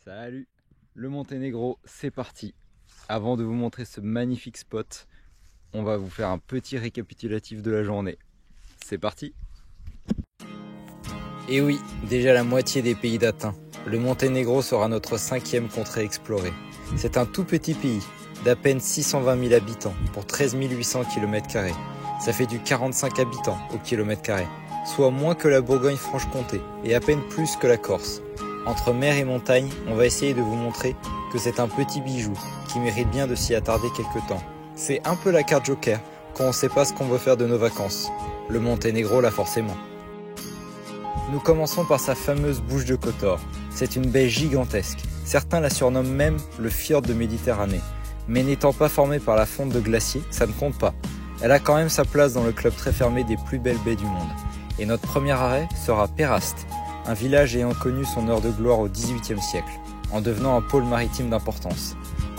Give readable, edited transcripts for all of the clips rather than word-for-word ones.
Salut, le Monténégro, c'est parti. Avant de vous montrer ce magnifique spot, on va vous faire un petit récapitulatif de la journée. C'est parti. Et oui, déjà la moitié des pays d'atteint. Le Monténégro sera notre 5e contrée explorée. C'est un tout petit pays, d'à peine 620 000 habitants pour 13 800 km². Ça fait du 45 habitants au kilomètre carré, soit moins que la Bourgogne-Franche-Comté et à peine plus que la Corse. Entre mer et montagne, on va essayer de vous montrer que c'est un petit bijou qui mérite bien de s'y attarder quelque temps. C'est un peu la carte joker quand on ne sait pas ce qu'on veut faire de nos vacances. Le Monténégro là forcément. Nous commençons par sa fameuse bouche de Kotor. C'est une baie gigantesque. Certains la surnomment même le fjord de Méditerranée. Mais n'étant pas formée par la fonte de glaciers, ça ne compte pas. Elle a quand même sa place dans le club très fermé des plus belles baies du monde. Et notre premier arrêt sera Perast, un village ayant connu son heure de gloire au XVIIIe siècle, en devenant un pôle maritime d'importance.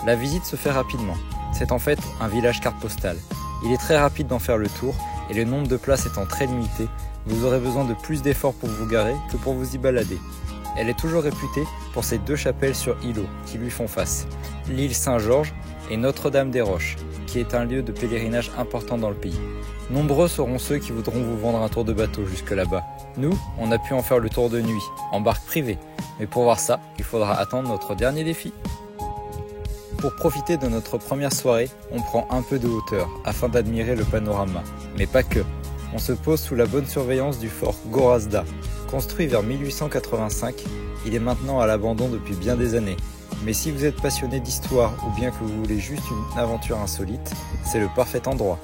La visite se fait rapidement. C'est en fait un village carte postale. Il est très rapide d'en faire le tour, et le nombre de places étant très limité, vous aurez besoin de plus d'efforts pour vous garer que pour vous y balader. Elle est toujours réputée pour ses 2 chapelles sur îlot qui lui font face, l'île Saint-Georges et Notre-Dame-des-Roches, qui est un lieu de pèlerinage important dans le pays. Nombreux seront ceux qui voudront vous vendre un tour de bateau jusque là-bas. Nous, on a pu en faire le tour de nuit, en barque privée, mais pour voir ça, il faudra attendre notre dernier défi. Pour profiter de notre première soirée, on prend un peu de hauteur afin d'admirer le panorama, mais pas que. On se pose sous la bonne surveillance du fort Gorazda. Construit vers 1885, il est maintenant à l'abandon depuis bien des années. Mais si vous êtes passionné d'histoire ou bien que vous voulez juste une aventure insolite, c'est le parfait endroit.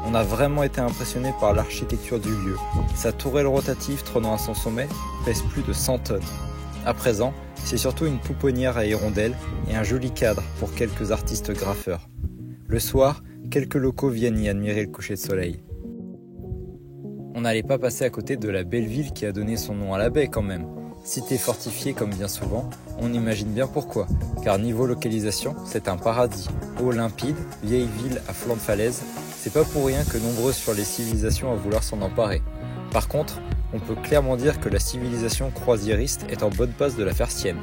On a vraiment été impressionné par l'architecture du lieu. Sa tourelle rotative trônant à son sommet pèse plus de 100 tonnes. À présent, c'est surtout une pouponnière à hirondelles et un joli cadre pour quelques artistes graffeurs. Le soir, quelques locaux viennent y admirer le coucher de soleil. On n'allait pas passer à côté de la belle ville qui a donné son nom à la baie quand même. Cité fortifiée comme bien souvent, on imagine bien pourquoi, car niveau localisation, c'est un paradis. Eau limpide, vieille ville à flanc de falaise, c'est pas pour rien que nombreuses furent les civilisations à vouloir s'en emparer. Par contre, on peut clairement dire que la civilisation croisiériste est en bonne passe de la faire sienne.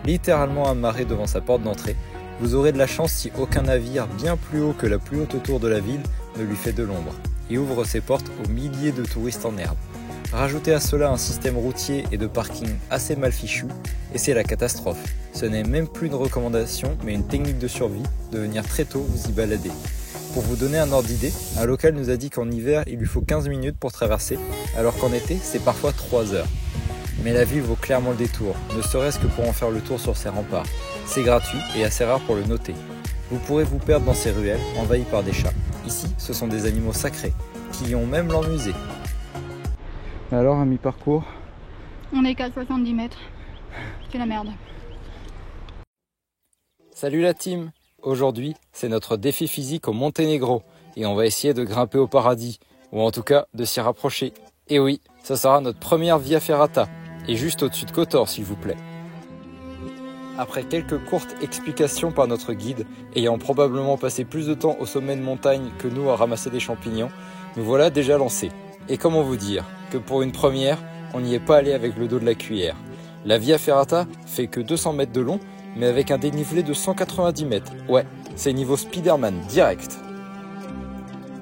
Littéralement amarré devant sa porte d'entrée, vous aurez de la chance si aucun navire bien plus haut que la plus haute tour de la ville ne lui fait de l'ombre, et ouvre ses portes aux milliers de touristes en herbe. Rajoutez à cela un système routier et de parking assez mal fichu, et c'est la catastrophe. Ce n'est même plus une recommandation, mais une technique de survie, de venir très tôt vous y balader. Pour vous donner un ordre d'idée, un local nous a dit qu'en hiver, il lui faut 15 minutes pour traverser, alors qu'en été, c'est parfois 3 heures. Mais la ville vaut clairement le détour, ne serait-ce que pour en faire le tour sur ses remparts. C'est gratuit et assez rare pour le noter. Vous pourrez vous perdre dans ces ruelles, envahies par des chats. Ici, ce sont des animaux sacrés, qui y ont même leur musée. Alors, à mi-parcours, on est qu'à 70 mètres. C'est la merde. Salut la team! Aujourd'hui, c'est notre défi physique au Monténégro et on va essayer de grimper au paradis, ou en tout cas de s'y rapprocher. Et oui, ça sera notre première Via Ferrata, et juste au-dessus de Kotor s'il vous plaît. Après quelques courtes explications par notre guide, ayant probablement passé plus de temps au sommet de montagne que nous à ramasser des champignons, nous voilà déjà lancés. Et comment vous dire que pour une première, on n'y est pas allé avec le dos de la cuillère. La Via Ferrata fait que 200 mètres de long, mais avec un dénivelé de 190 mètres. Ouais, c'est niveau Spider-Man direct.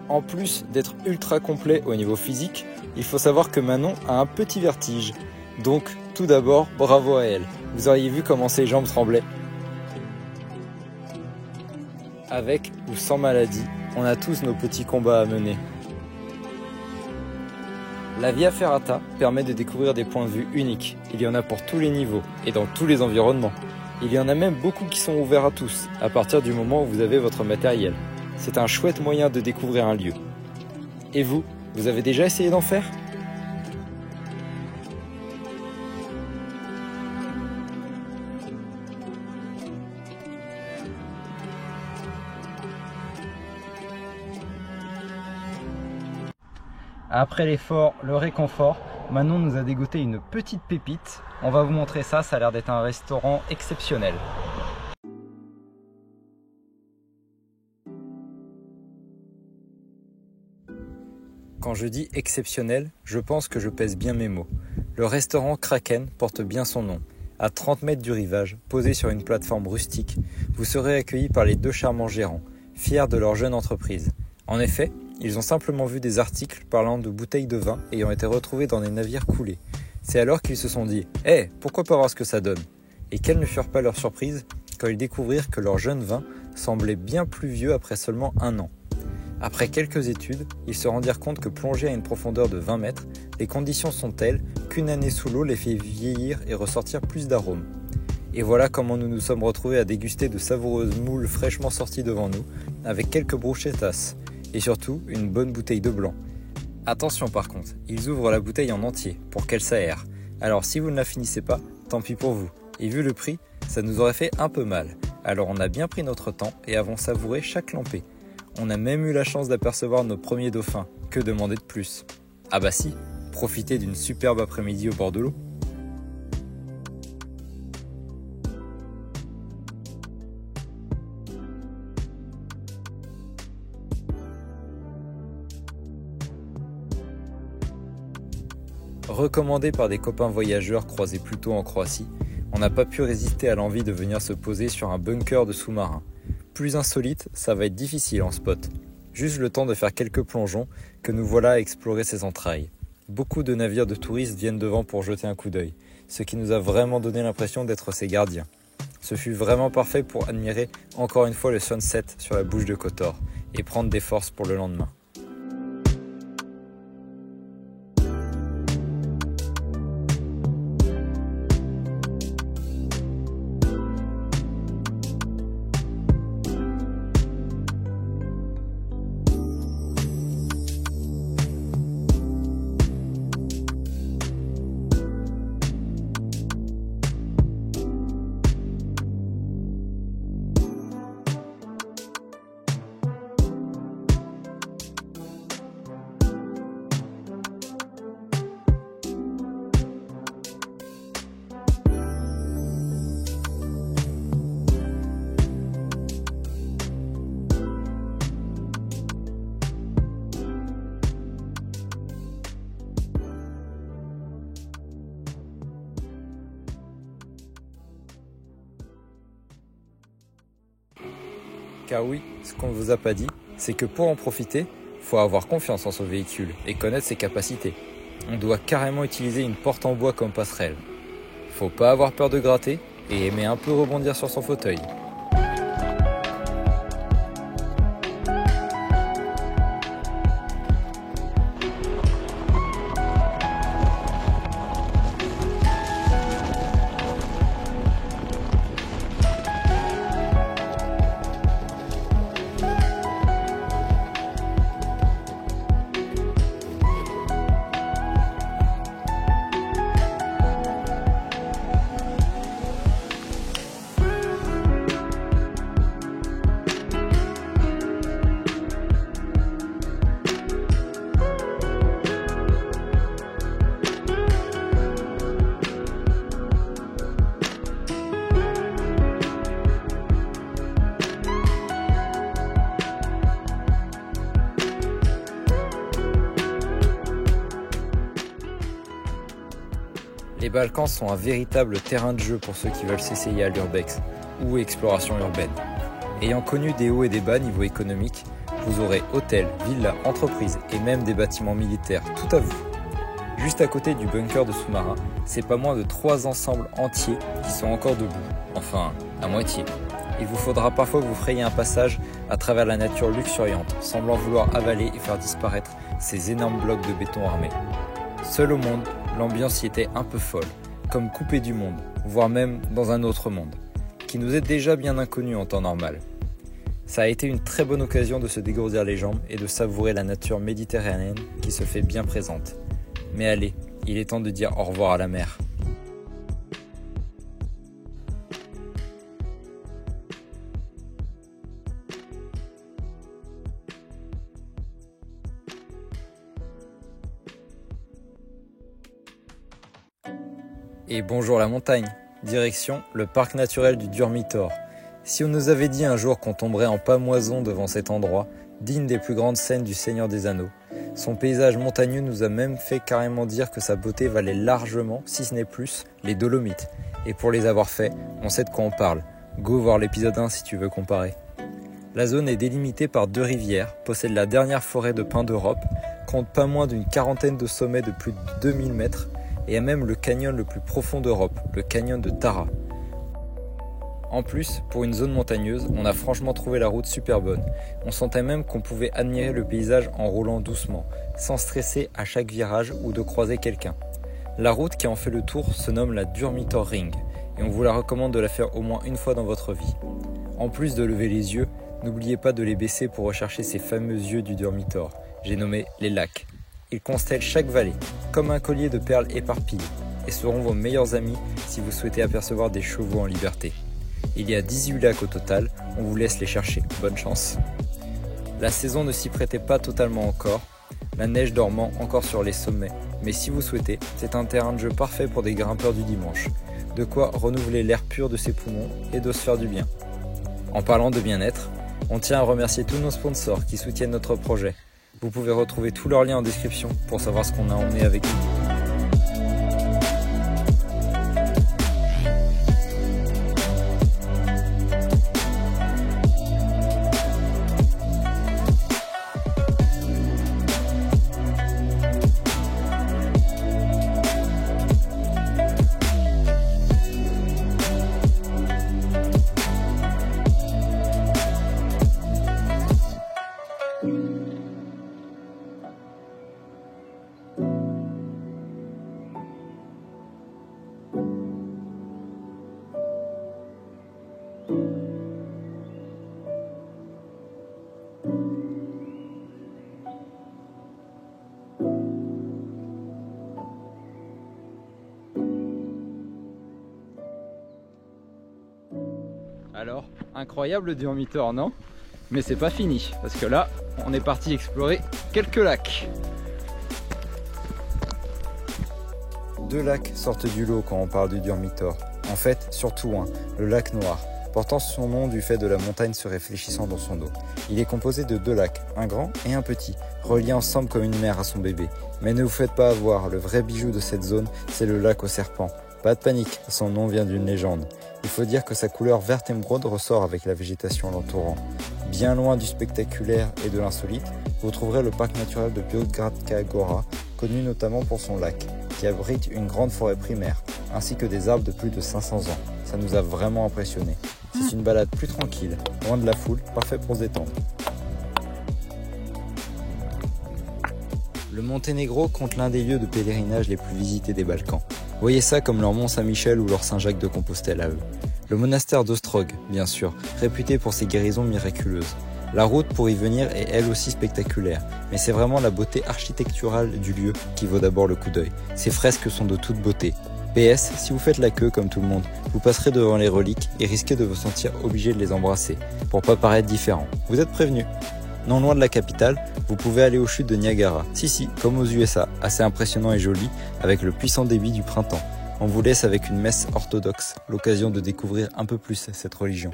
En plus d'être ultra complet au niveau physique, il faut savoir que Manon a un petit vertige. Donc, tout d'abord, bravo à elle. Vous auriez vu comment ses jambes tremblaient. Avec ou sans maladie, on a tous nos petits combats à mener. La Via Ferrata permet de découvrir des points de vue uniques. Il y en a pour tous les niveaux et dans tous les environnements. Il y en a même beaucoup qui sont ouverts à tous, à partir du moment où vous avez votre matériel. C'est un chouette moyen de découvrir un lieu. Et vous, vous avez déjà essayé d'en faire ? Après l'effort, le réconfort, Manon nous a dégoté une petite pépite. On va vous montrer ça, ça a l'air d'être un restaurant exceptionnel. Quand je dis exceptionnel, je pense que je pèse bien mes mots. Le restaurant Kraken porte bien son nom. À 30 mètres du rivage, posé sur une plateforme rustique, vous serez accueillis par les 2 charmants gérants, fiers de leur jeune entreprise. En effet, ils ont simplement vu des articles parlant de bouteilles de vin ayant été retrouvées dans des navires coulés. C'est alors qu'ils se sont dit « Eh, pourquoi pas voir ce que ça donne ?» Et quelle ne furent pas leurs surprises quand ils découvrirent que leur jeune vin semblait bien plus vieux après seulement 1 an. Après quelques études, ils se rendirent compte que plongés à une profondeur de 20 mètres, les conditions sont telles qu'une année sous l'eau les fait vieillir et ressortir plus d'arômes. Et voilà comment nous nous sommes retrouvés à déguster de savoureuses moules fraîchement sorties devant nous, avec quelques bruschettas, et surtout une bonne bouteille de blanc. Attention par contre, ils ouvrent la bouteille en entier, pour qu'elle s'aère. Alors si vous ne la finissez pas, tant pis pour vous. Et vu le prix, ça nous aurait fait un peu mal. Alors on a bien pris notre temps et avons savouré chaque lampée. On a même eu la chance d'apercevoir nos premiers dauphins. Que demander de plus? Ah bah si, profitez d'une superbe après-midi au bord de l'eau. Recommandé par des copains voyageurs croisés plus tôt en Croatie, on n'a pas pu résister à l'envie de venir se poser sur un bunker de sous-marin. Plus insolite, ça va être difficile en spot. Juste le temps de faire quelques plongeons que nous voilà à explorer ses entrailles. Beaucoup de navires de touristes viennent devant pour jeter un coup d'œil, ce qui nous a vraiment donné l'impression d'être ses gardiens. Ce fut vraiment parfait pour admirer encore une fois le sunset sur la bouche de Kotor et prendre des forces pour le lendemain. Car oui, ce qu'on ne vous a pas dit, c'est que pour en profiter, faut avoir confiance en son véhicule et connaître ses capacités. On doit carrément utiliser une porte en bois comme passerelle. Faut pas avoir peur de gratter et aimer un peu rebondir sur son fauteuil. Les Balkans sont un véritable terrain de jeu pour ceux qui veulent s'essayer à l'urbex ou exploration urbaine. Ayant connu des hauts et des bas niveau économique, vous aurez hôtels, villas, entreprises et même des bâtiments militaires, tout à vous. Juste à côté du bunker de sous-marins, c'est pas moins de 3 ensembles entiers qui sont encore debout, enfin à moitié. Il vous faudra parfois vous frayer un passage à travers la nature luxuriante, semblant vouloir avaler et faire disparaître ces énormes blocs de béton armés. Seul au monde, l'ambiance y était un peu folle, comme coupée du monde, voire même dans un autre monde, qui nous est déjà bien inconnu en temps normal. Ça a été une très bonne occasion de se dégourdir les jambes et de savourer la nature méditerranéenne qui se fait bien présente. Mais allez, il est temps de dire au revoir à la mer. Et bonjour la montagne, direction le parc naturel du Durmitor. Si on nous avait dit un jour qu'on tomberait en pâmoison devant cet endroit, digne des plus grandes scènes du Seigneur des Anneaux, Son paysage montagneux nous a même fait carrément dire que sa beauté valait largement, si ce n'est plus, les Dolomites. Et pour les avoir faits, on sait de quoi on parle. Go voir l'épisode 1 si tu veux comparer. La zone est délimitée par 2 rivières, possède la dernière forêt de pins d'Europe, compte pas moins d'une quarantaine de sommets de plus de 2000 mètres et a même le canyon le plus profond d'Europe, le canyon de Tara. En plus, pour une zone montagneuse, on a franchement trouvé la route super bonne. On sentait même qu'on pouvait admirer le paysage en roulant doucement, sans stresser à chaque virage ou de croiser quelqu'un. La route qui en fait le tour se nomme la Durmitor Ring et on vous la recommande de la faire au moins une fois dans votre vie. En plus de lever les yeux, n'oubliez pas de les baisser pour rechercher ces fameux yeux du Durmitor, j'ai nommé les lacs. Ils constellent chaque vallée, comme un collier de perles éparpillées, et seront vos meilleurs amis si vous souhaitez apercevoir des chevaux en liberté. Il y a 18 lacs au total, on vous laisse les chercher, bonne chance. La saison ne s'y prêtait pas totalement encore, la neige dormant encore sur les sommets, mais si vous souhaitez, c'est un terrain de jeu parfait pour des grimpeurs du dimanche. De quoi renouveler l'air pur de ses poumons et de se faire du bien. En parlant de bien-être, on tient à remercier tous nos sponsors qui soutiennent notre projet. Vous pouvez retrouver tous leurs liens en description pour savoir ce qu'on a emmené avec nous. Alors, incroyable le Durmitor, non? Mais c'est pas fini, parce que là, on est parti explorer quelques lacs. 2 lacs sortent du lot quand on parle du Durmitor. En fait, surtout un, le lac Noir, portant son nom du fait de la montagne se réfléchissant dans son eau. Il est composé de 2 lacs, un grand et un petit, reliés ensemble comme une mère à son bébé. Mais ne vous faites pas avoir, le vrai bijou de cette zone, c'est le lac aux serpents. Pas de panique, son nom vient d'une légende. Il faut dire que sa couleur verte émeraude ressort avec la végétation l'entourant. Bien loin du spectaculaire et de l'insolite, vous trouverez le parc naturel de Biogradska Gora, connu notamment pour son lac, qui abrite une grande forêt primaire, ainsi que des arbres de plus de 500 ans. Ça nous a vraiment impressionnés. C'est une balade plus tranquille, loin de la foule, parfait pour se détendre. Le Monténégro compte l'un des lieux de pèlerinage les plus visités des Balkans. Voyez ça comme leur Mont Saint-Michel ou leur Saint-Jacques de Compostelle à eux. Le monastère d'Ostrog, bien sûr, réputé pour ses guérisons miraculeuses. La route pour y venir est elle aussi spectaculaire, mais c'est vraiment la beauté architecturale du lieu qui vaut d'abord le coup d'œil. Ces fresques sont de toute beauté. PS, si vous faites la queue comme tout le monde, vous passerez devant les reliques et risquez de vous sentir obligé de les embrasser, pour pas paraître différent. Vous êtes prévenus. Non loin de la capitale, vous pouvez aller aux chutes de Niagara. Si, comme aux USA, assez impressionnant et joli, avec le puissant débit du printemps. On vous laisse avec une messe orthodoxe, l'occasion de découvrir un peu plus cette religion.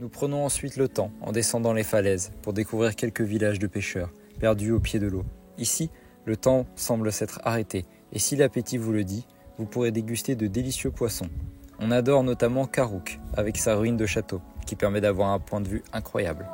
Nous prenons ensuite le temps, en descendant les falaises, pour découvrir quelques villages de pêcheurs, perdus au pied de l'eau. Ici, le temps semble s'être arrêté, et si l'appétit vous le dit, vous pourrez déguster de délicieux poissons. On adore notamment Karouk, avec sa ruine de château, qui permet d'avoir un point de vue incroyable.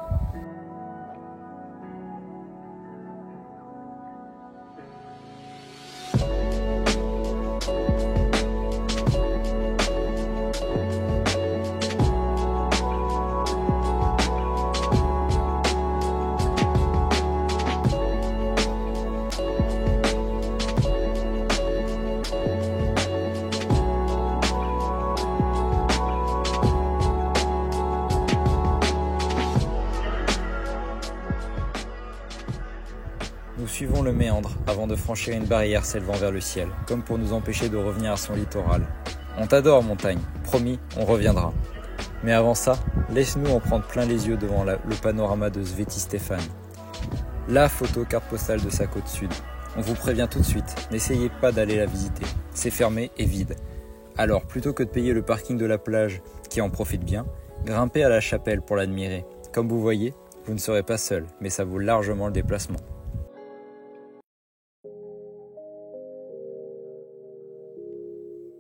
méandre avant de franchir une barrière s'élevant vers le ciel, comme pour nous empêcher de revenir à son littoral. On t'adore, montagne, promis, on reviendra. Mais avant ça, laisse-nous en prendre plein les yeux devant le panorama de Sveti-Stefan. La photo carte postale de sa côte sud. On vous prévient tout de suite, n'essayez pas d'aller la visiter, c'est fermé et vide. Alors, plutôt que de payer le parking de la plage, qui en profite bien, grimpez à la chapelle pour l'admirer. Comme vous voyez, vous ne serez pas seul, mais ça vaut largement le déplacement.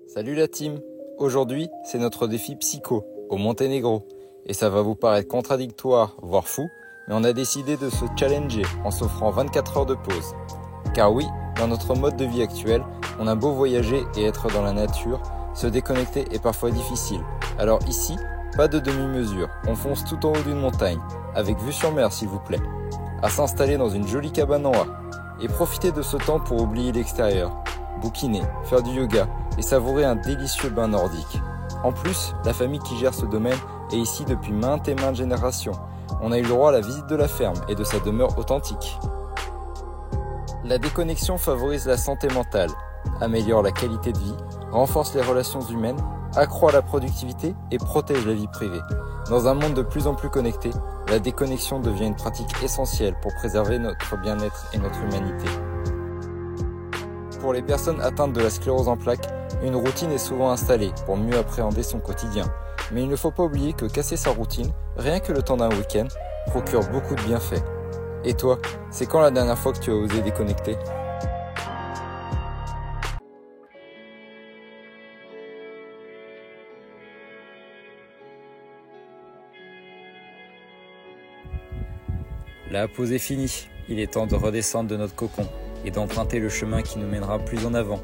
Salut la team! Aujourd'hui, c'est notre défi psycho, au Monténégro. Et ça va vous paraître contradictoire, voire fou, mais on a décidé de se challenger en s'offrant 24 heures de pause. Car oui, dans notre mode de vie actuel, on a beau voyager et être dans la nature, se déconnecter est parfois difficile. Alors ici, pas de demi-mesure, on fonce tout en haut d'une montagne, avec vue sur mer s'il vous plaît, à s'installer dans une jolie cabane en A, et profiter de ce temps pour oublier l'extérieur, bouquiner, faire du yoga et savourer un délicieux bain nordique. En plus, la famille qui gère ce domaine est ici depuis maintes et maintes générations. On a eu le droit à la visite de la ferme et de sa demeure authentique. La déconnexion favorise la santé mentale, améliore la qualité de vie, renforce les relations humaines, accroît la productivité et protège la vie privée. Dans un monde de plus en plus connecté, la déconnexion devient une pratique essentielle pour préserver notre bien-être et notre humanité. Pour les personnes atteintes de la sclérose en plaques, une routine est souvent installée pour mieux appréhender son quotidien. Mais il ne faut pas oublier que casser sa routine, rien que le temps d'un week-end, procure beaucoup de bienfaits. Et toi, c'est quand la dernière fois que tu as osé déconnecter ? La pause est finie, il est temps de redescendre de notre cocon et d'emprunter le chemin qui nous mènera plus en avant.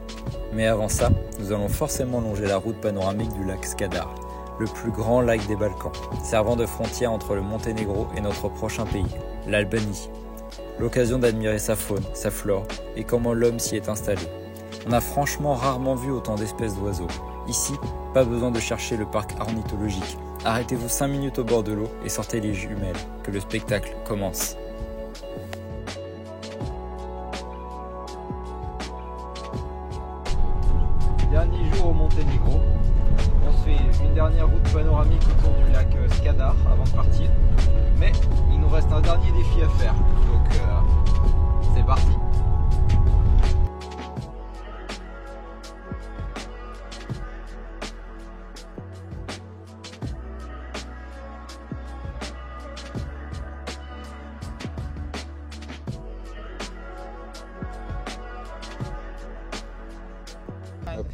Mais avant ça, nous allons forcément longer la route panoramique du lac Skadar, le plus grand lac des Balkans, servant de frontière entre le Monténégro et notre prochain pays, l'Albanie. L'occasion d'admirer sa faune, sa flore et comment l'homme s'y est installé. On a franchement rarement vu autant d'espèces d'oiseaux. Ici, pas besoin de chercher le parc ornithologique. Arrêtez-vous 5 minutes au bord de l'eau et sortez les jumelles, que le spectacle commence. Dernier jour au Monténégro. On se fait une dernière route panoramique autour du lac Skadar avant de partir. Mais il nous reste un dernier défi à faire. Donc c'est parti.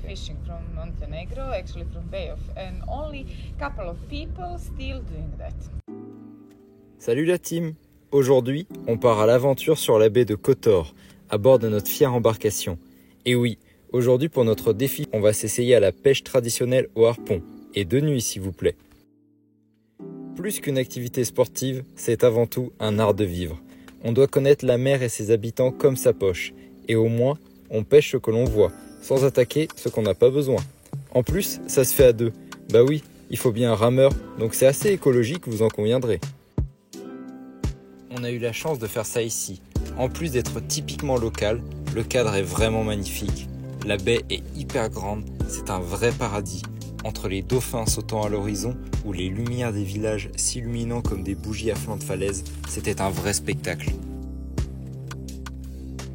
Fishing from Montenegro, actually from Bay of, and only couple of people still doing that. Salut la team! Aujourd'hui, on part à l'aventure sur la baie de Kotor, à bord de notre fière embarcation. Et oui, aujourd'hui pour notre défi, on va s'essayer à la pêche traditionnelle au harpon, et de nuit s'il vous plaît. Plus qu'une activité sportive, c'est avant tout un art de vivre. On doit connaître la mer et ses habitants comme sa poche, et au moins, on pêche ce que l'on voit, sans attaquer ce qu'on n'a pas besoin. En plus, ça se fait à deux. Bah oui, il faut bien un rameur, donc c'est assez écologique, vous en conviendrez. On a eu la chance de faire ça ici. En plus d'être typiquement local, le cadre est vraiment magnifique. La baie est hyper grande, c'est un vrai paradis. Entre les dauphins sautant à l'horizon ou les lumières des villages s'illuminant comme des bougies à flanc de falaise, c'était un vrai spectacle.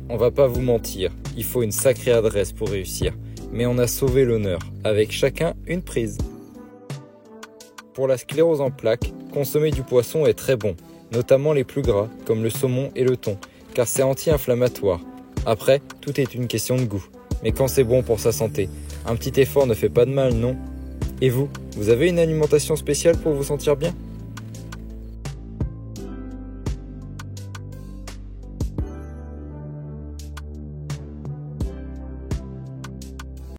On va pas vous mentir, il faut une sacrée adresse pour réussir, mais on a sauvé l'honneur, avec chacun une prise. Pour la sclérose en plaques, consommer du poisson est très bon, notamment les plus gras, comme le saumon et le thon, car c'est anti-inflammatoire. Après, tout est une question de goût, mais quand c'est bon pour sa santé, un petit effort ne fait pas de mal, non ? Et vous avez une alimentation spéciale pour vous sentir bien ?